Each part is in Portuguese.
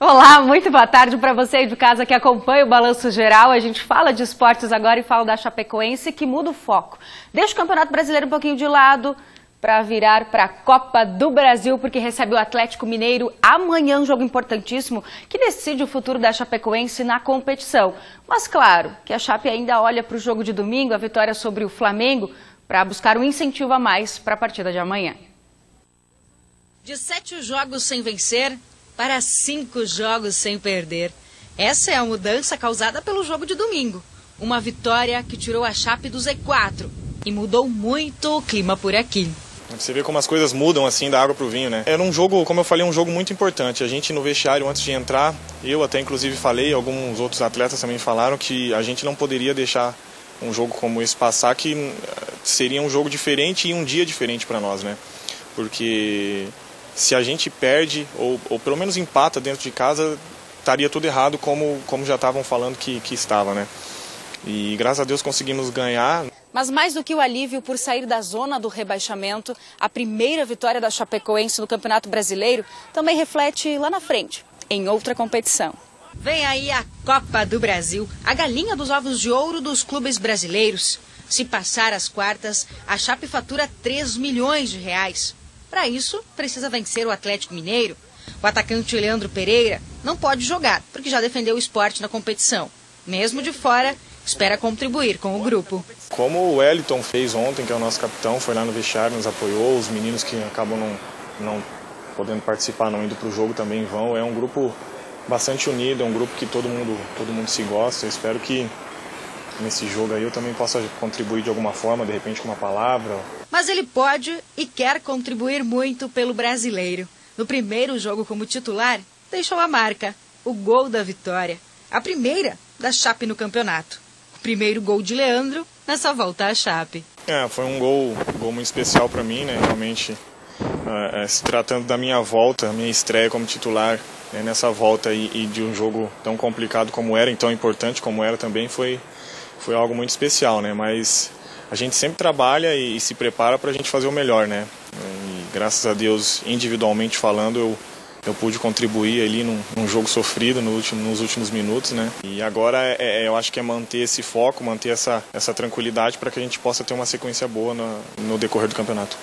Olá, muito boa tarde para você aí de casa que acompanha o Balanço Geral. A gente fala de esportes agora e fala da Chapecoense, que muda o foco. Deixa o Campeonato Brasileiro um pouquinho de lado para virar para a Copa do Brasil, porque recebe o Atlético Mineiro amanhã, um jogo importantíssimo que decide o futuro da Chapecoense na competição. Mas claro que a Chape ainda olha para o jogo de domingo, a vitória sobre o Flamengo, para buscar um incentivo a mais para a partida de amanhã. De 7 jogos sem vencer para 5 jogos sem perder. Essa é a mudança causada pelo jogo de domingo. Uma vitória que tirou a Chape do Z4 e mudou muito o clima por aqui. Você vê como as coisas mudam assim da água para o vinho, né? Era um jogo, como eu falei, um jogo muito importante. A gente no vestiário antes de entrar, eu até inclusive falei, alguns outros atletas também falaram que a gente não poderia deixar um jogo como esse passar, que seria um jogo diferente e um dia diferente para nós, né? Porque se a gente perde ou pelo menos empata dentro de casa, estaria tudo errado como já estavam falando que estava, né? E graças a Deus conseguimos ganhar. Mas mais do que o alívio por sair da zona do rebaixamento, a primeira vitória da Chapecoense no Campeonato Brasileiro também reflete lá na frente, em outra competição. Vem aí a Copa do Brasil, a galinha dos ovos de ouro dos clubes brasileiros. Se passar as quartas, a Chape fatura 3 milhões de reais. Para isso, precisa vencer o Atlético Mineiro. O atacante Leandro Pereira não pode jogar, porque já defendeu o Sport na competição. Mesmo de fora, espera contribuir com o grupo. Como o Wellington fez ontem, que é o nosso capitão, foi lá no vestiário, nos apoiou, os meninos que acabam não podendo participar, não indo para o jogo também vão. É um grupo bastante unido, é um grupo que todo mundo se gosta. Eu espero que nesse jogo aí eu também possa contribuir de alguma forma, de repente com uma palavra. Mas ele pode e quer contribuir muito pelo brasileiro. No primeiro jogo como titular, deixou a marca, o gol da vitória. A primeira da Chape no campeonato. O primeiro gol de Leandro nessa volta à Chape. Foi um gol muito especial para mim, né? Realmente, se tratando da minha volta, minha estreia como titular, né? Nessa volta e de um jogo tão complicado como era, e tão importante como era também, foi algo muito especial, né? Mas a gente sempre trabalha e se prepara para a gente fazer o melhor, né? E graças a Deus, individualmente falando, eu pude contribuir ali num jogo sofrido nos últimos minutos, né? E agora eu acho que é manter esse foco, manter essa tranquilidade para que a gente possa ter uma sequência boa no decorrer do campeonato.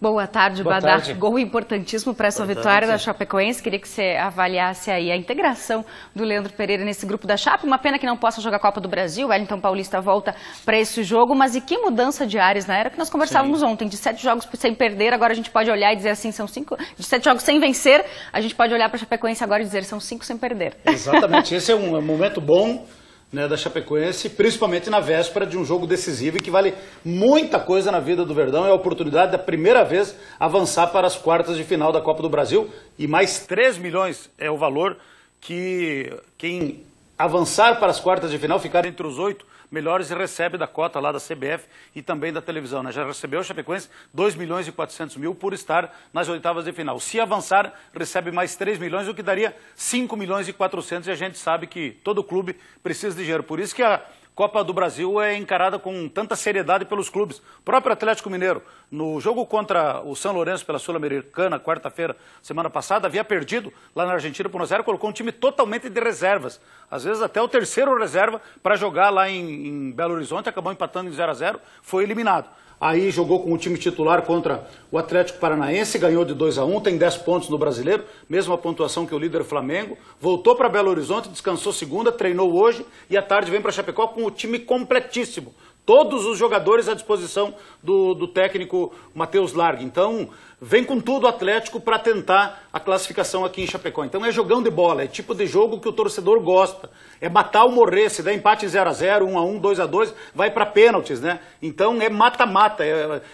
Boa tarde, Badar. Gol importantíssimo para essa vitória da Chapecoense. Queria que você avaliasse aí a integração do Leandro Pereira nesse grupo da Chape. Uma pena que não possa jogar a Copa do Brasil. O Wellington Paulista volta para esse jogo. Mas e que mudança de ares, né? Era que nós conversávamos ontem, de 7 jogos sem perder. Agora a gente pode olhar e dizer assim, são 5. De 7 jogos sem vencer, a gente pode olhar para a Chapecoense agora e dizer, são 5 sem perder. Exatamente. Esse é um momento bom, né, da Chapecoense, principalmente na véspera de um jogo decisivo e que vale muita coisa na vida do Verdão. É a oportunidade da primeira vez avançar para as quartas de final da Copa do Brasil, e mais 3 milhões é o valor que quem avançar para as quartas de final, ficar entre os 8 melhores, recebe da cota lá da CBF e também da televisão, né? Já recebeu o Chapecoense 2 milhões e 400 mil por estar nas oitavas de final. Se avançar, recebe mais 3 milhões, o que daria 5 milhões e 400, e a gente sabe que todo clube precisa de dinheiro. Por isso que a Copa do Brasil é encarada com tanta seriedade pelos clubes. O próprio Atlético Mineiro, no jogo contra o São Lourenço pela Sul-Americana, quarta-feira, semana passada, havia perdido lá na Argentina por 1-0, colocou um time totalmente de reservas. Às vezes até o terceiro reserva para jogar lá em Belo Horizonte, acabou empatando em 0-0, foi eliminado. Aí jogou com o time titular contra o Atlético Paranaense, ganhou de 2-1, tem 10 pontos no Brasileiro, mesma pontuação que o líder Flamengo. Voltou para Belo Horizonte, descansou segunda, treinou hoje e à tarde vem para Chapecó com o time completíssimo. Todos os jogadores à disposição do técnico Matheus Largue. Então, vem com tudo o Atlético para tentar a classificação aqui em Chapecó. Então é jogão de bola, é tipo de jogo que o torcedor gosta. É matar ou morrer, se der empate em 0-0, 1-1, 2-2, vai para pênaltis, né? Então é mata-mata,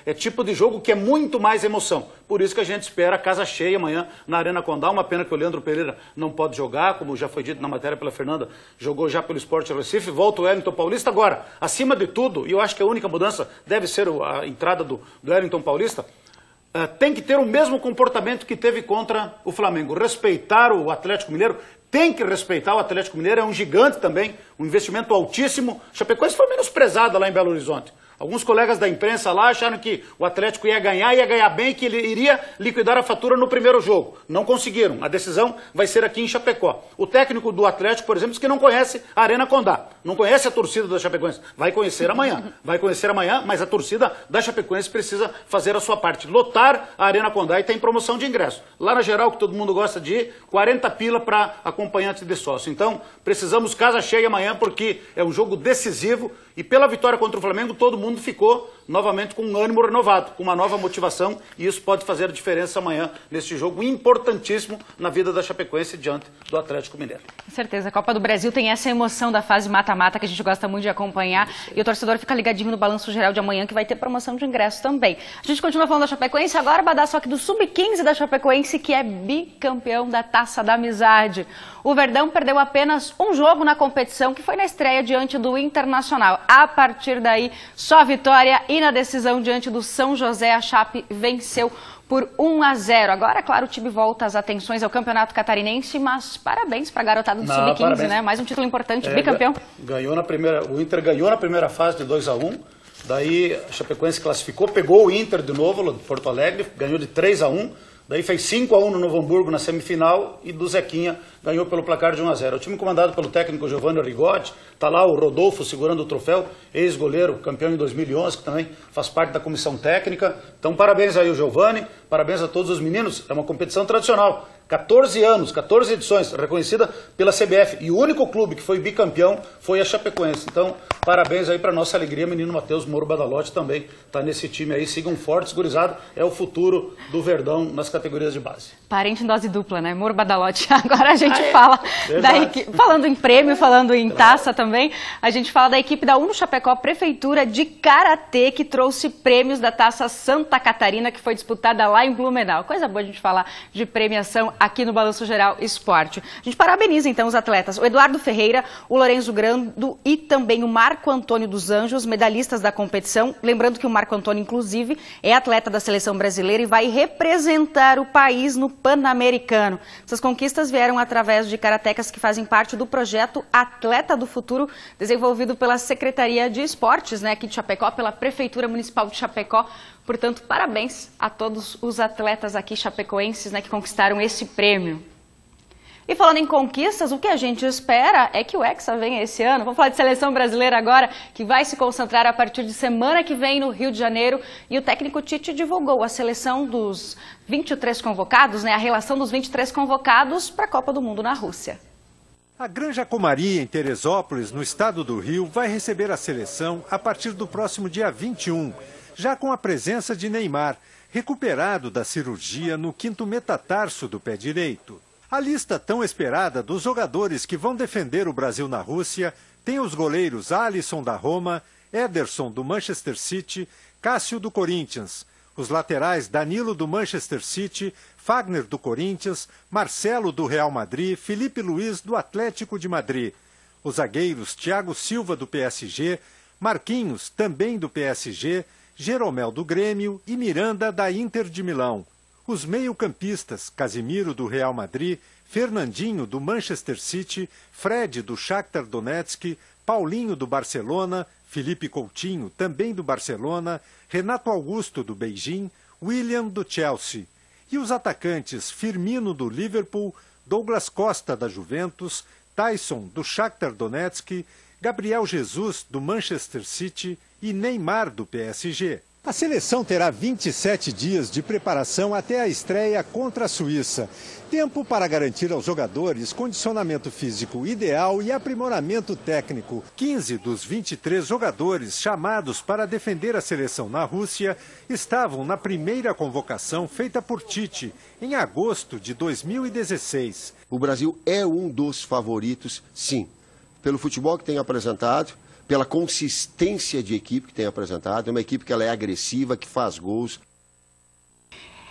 é tipo de jogo que é muito mais emoção. Por isso que a gente espera a casa cheia amanhã na Arena Condá. Uma pena que o Leandro Pereira não pode jogar, como já foi dito na matéria pela Fernanda, jogou já pelo Sport Recife, volta o Wellington Paulista. Agora, acima de tudo, e eu acho que a única mudança deve ser a entrada do Wellington Paulista, tem que ter o mesmo comportamento que teve contra o Flamengo. Respeitar o Atlético Mineiro, tem que respeitar o Atlético Mineiro, é um gigante também, um investimento altíssimo. Chapecoense foi menosprezada lá em Belo Horizonte. Alguns colegas da imprensa lá acharam que o Atlético ia ganhar bem, que ele iria liquidar a fatura no primeiro jogo. Não conseguiram. A decisão vai ser aqui em Chapecó. O técnico do Atlético, por exemplo, diz que não conhece a Arena Condá. Não conhece a torcida da Chapecoense. Vai conhecer amanhã. Vai conhecer amanhã, mas a torcida da Chapecoense precisa fazer a sua parte. Lotar a Arena Condá e tem promoção de ingresso. Lá na geral, que todo mundo gosta de ir, 40 pila para acompanhante de sócio. Então, precisamos casa cheia amanhã, porque é um jogo decisivo e pela vitória contra o Flamengo, todo mundo ficou novamente com um ânimo renovado, com uma nova motivação, e isso pode fazer a diferença amanhã neste jogo importantíssimo na vida da Chapecoense diante do Atlético Mineiro. Com certeza, a Copa do Brasil tem essa emoção da fase mata-mata que a gente gosta muito de acompanhar, e o torcedor fica ligadinho no Balanço Geral de amanhã, que vai ter promoção de ingresso também. A gente continua falando da Chapecoense, agora vai dar só que do Sub-15 da Chapecoense, que é bicampeão da Taça da Amizade. O Verdão perdeu apenas um jogo na competição, que foi na estreia diante do Internacional. A partir daí, só vitória, e na decisão diante do São José, a Chape venceu por 1-0. Agora, claro, o time volta as atenções ao Campeonato Catarinense, mas parabéns para a garotada do Sub-15, né? Mais um título importante, bicampeão. O Inter ganhou na primeira fase de 2-1, daí a Chapecoense classificou, pegou o Inter de novo, de Porto Alegre, ganhou de 3-1, daí fez 5-1 no Novo Hamburgo na semifinal e do Zequinha ganhou pelo placar de 1-0. O time comandado pelo técnico Giovanni Rigotti, está lá o Rodolfo segurando o troféu, ex-goleiro, campeão em 2011, que também faz parte da comissão técnica. Então parabéns aí ao Giovanni, parabéns a todos os meninos, é uma competição tradicional. 14 anos, 14 edições, reconhecida pela CBF. E o único clube que foi bicampeão foi a Chapecoense. Então, parabéns aí para nossa alegria, menino Matheus Moro Badalotti também está nesse time aí. Sigam fortes, gurizada. É o futuro do Verdão nas categorias de base. Parente em dose dupla, né? Moro Badalotti. Agora a gente fala da equipe, falando em prêmio, falando em taça também, a gente fala da equipe da Uno Chapecó Prefeitura de Karatê, que trouxe prêmios da Taça Santa Catarina, que foi disputada lá em Blumenau. Coisa boa a gente falar de premiação aqui no Balanço Geral Esporte. A gente parabeniza então os atletas, o Eduardo Ferreira, o Lorenzo Grando e também o Marco Antônio dos Anjos, medalhistas da competição. Lembrando que o Marco Antônio, inclusive, é atleta da seleção brasileira e vai representar o país no Pan-Americano. Essas conquistas vieram através de karatecas que fazem parte do projeto Atleta do Futuro, desenvolvido pela Secretaria de Esportes, né, aqui de Chapecó, pela Prefeitura Municipal de Chapecó. Portanto, parabéns a todos os atletas aqui chapecoenses, né, que conquistaram esse prêmio. E falando em conquistas, o que a gente espera é que o Hexa venha esse ano. Vamos falar de seleção brasileira agora, que vai se concentrar a partir de semana que vem no Rio de Janeiro. E o técnico Tite divulgou a seleção dos 23 convocados, né, a relação dos 23 convocados para a Copa do Mundo na Rússia. A Granja Comari, em Teresópolis, no estado do Rio, vai receber a seleção a partir do próximo dia 21, já com a presença de Neymar, recuperado da cirurgia no quinto metatarso do pé direito. A lista tão esperada dos jogadores que vão defender o Brasil na Rússia tem os goleiros Alisson da Roma, Ederson do Manchester City, Cássio do Corinthians, os laterais Danilo do Manchester City, Fagner do Corinthians, Marcelo do Real Madrid, Felipe Luiz do Atlético de Madrid, os zagueiros Thiago Silva do PSG, Marquinhos também do PSG, Jeromel do Grêmio e Miranda da Inter de Milão. Os meio-campistas, Casimiro do Real Madrid, Fernandinho do Manchester City, Fred do Shakhtar Donetsk, Paulinho do Barcelona, Felipe Coutinho também do Barcelona, Renato Augusto do Beijing, William do Chelsea. E os atacantes Firmino do Liverpool, Douglas Costa da Juventus, Tyson do Shakhtar Donetsk, Gabriel Jesus do Manchester City e Neymar do PSG. A seleção terá 27 dias de preparação até a estreia contra a Suíça. Tempo para garantir aos jogadores condicionamento físico ideal e aprimoramento técnico. 15 dos 23 jogadores chamados para defender a seleção na Rússia estavam na primeira convocação feita por Tite, em agosto de 2016. O Brasil é um dos favoritos, sim, pelo futebol que tem apresentado, pela consistência de equipe que tem apresentado. É uma equipe que ela é agressiva, que faz gols.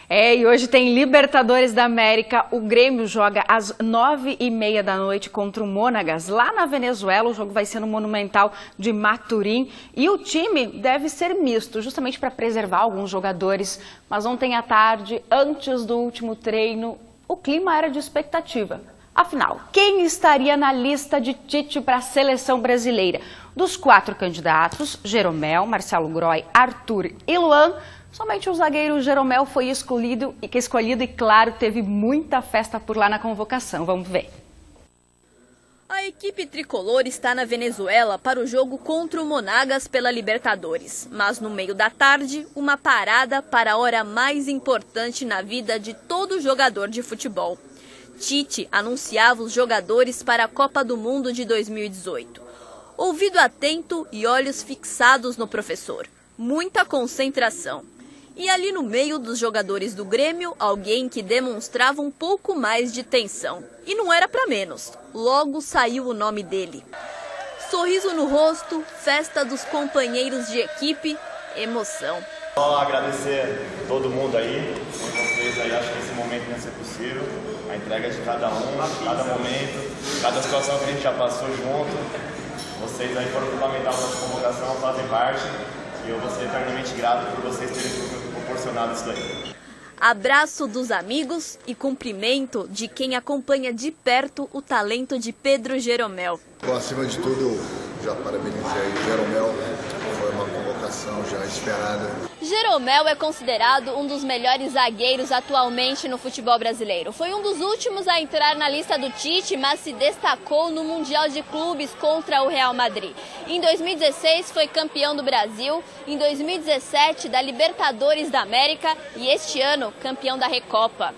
E hoje tem Libertadores da América. O Grêmio joga às 9h30 da noite contra o Monagas, lá na Venezuela. O jogo vai ser no Monumental de Maturim. E o time deve ser misto, justamente para preservar alguns jogadores. Mas ontem à tarde, antes do último treino, o clima era de expectativa. Afinal, quem estaria na lista de Tite para a seleção brasileira? Dos 4 candidatos, Jeromel, Marcelo Groy, Arthur e Luan, somente o zagueiro Jeromel foi escolhido e, claro, teve muita festa por lá na convocação. Vamos ver. A equipe tricolor está na Venezuela para o jogo contra o Monagas pela Libertadores. Mas no meio da tarde, uma parada para a hora mais importante na vida de todo jogador de futebol. Tite anunciava os jogadores para a Copa do Mundo de 2018. Ouvido atento e olhos fixados no professor. Muita concentração. E ali no meio dos jogadores do Grêmio, alguém que demonstrava um pouco mais de tensão. E não era para menos. Logo saiu o nome dele. Sorriso no rosto, festa dos companheiros de equipe, emoção. Só agradecer todo mundo aí, sem vocês aí, acho que esse momento não ia ser possível. A entrega de cada um, cada momento, cada situação que a gente já passou junto. Vocês aí foram fundamentais nessa convocação, fazem parte. E eu vou ser eternamente grato por vocês terem proporcionado isso daí. Abraço dos amigos e cumprimento de quem acompanha de perto o talento de Pedro Jeromel. Bom, acima de tudo, já parabenizei o Jeromel, foi uma convocação já esperada. Jeromel é considerado um dos melhores zagueiros atualmente no futebol brasileiro. Foi um dos últimos a entrar na lista do Tite, mas se destacou no Mundial de Clubes contra o Real Madrid. Em 2016 foi campeão do Brasil, em 2017 da Libertadores da América e este ano campeão da Recopa.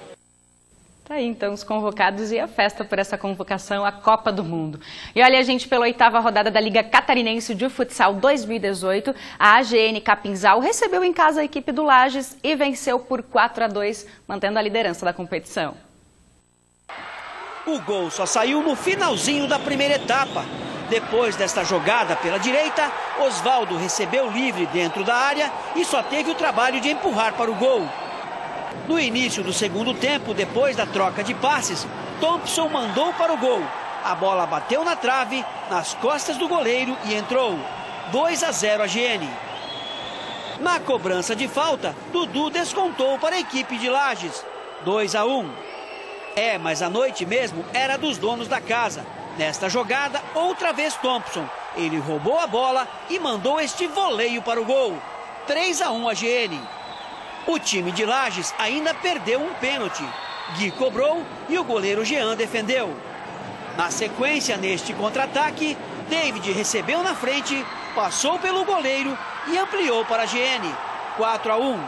Tá aí, então, os convocados e a festa por essa convocação à Copa do Mundo. E olha, gente, pela 8ª rodada da Liga Catarinense de Futsal 2018, a AGN Capinzal recebeu em casa a equipe do Lages e venceu por 4-2, mantendo a liderança da competição. O gol só saiu no finalzinho da primeira etapa. Depois desta jogada pela direita, Osvaldo recebeu livre dentro da área e só teve o trabalho de empurrar para o gol. No início do segundo tempo, depois da troca de passes, Thompson mandou para o gol. A bola bateu na trave, nas costas do goleiro e entrou. 2-0 a AGN. Na cobrança de falta, Dudu descontou para a equipe de Lages. 2-1. Mas a noite mesmo era dos donos da casa. Nesta jogada, outra vez Thompson. Ele roubou a bola e mandou este voleio para o gol. 3-1 a AGN. O time de Lages ainda perdeu um pênalti. Gui cobrou e o goleiro Jean defendeu. Na sequência, neste contra-ataque, David recebeu na frente, passou pelo goleiro e ampliou para a AGN. 4-1.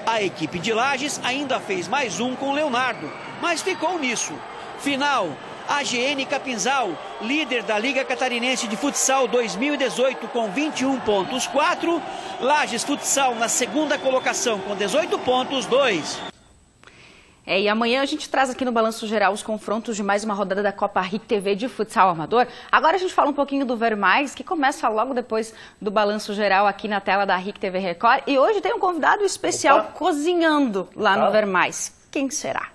A equipe de Lages ainda fez mais um com Leonardo, mas ficou nisso. Final. AGN Capinzal, líder da Liga Catarinense de Futsal 2018 com 21 pontos, 4. Lages Futsal na segunda colocação com 18 pontos, 2. E amanhã a gente traz aqui no Balanço Geral os confrontos de mais uma rodada da Copa RIC TV de Futsal Amador. Agora a gente fala um pouquinho do Ver Mais, que começa logo depois do Balanço Geral aqui na tela da RIC TV Record. E hoje tem um convidado especial cozinhando lá no Ver Mais. Quem será?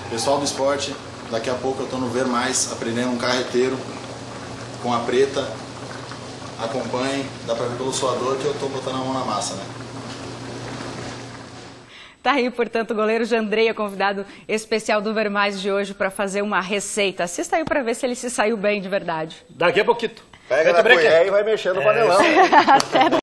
Pessoal do esporte, daqui a pouco eu estou no Ver Mais, aprendendo um carreteiro com a preta. Acompanhem, dá para ver pelo suador que eu estou botando a mão na massa, né? Tá aí, portanto, o goleiro Jandreia, convidado especial do Ver Mais de hoje para fazer uma receita. Assista aí para ver se ele se saiu bem de verdade. Daqui a pouquinho. Pega na colher e vai mexendo no panelão.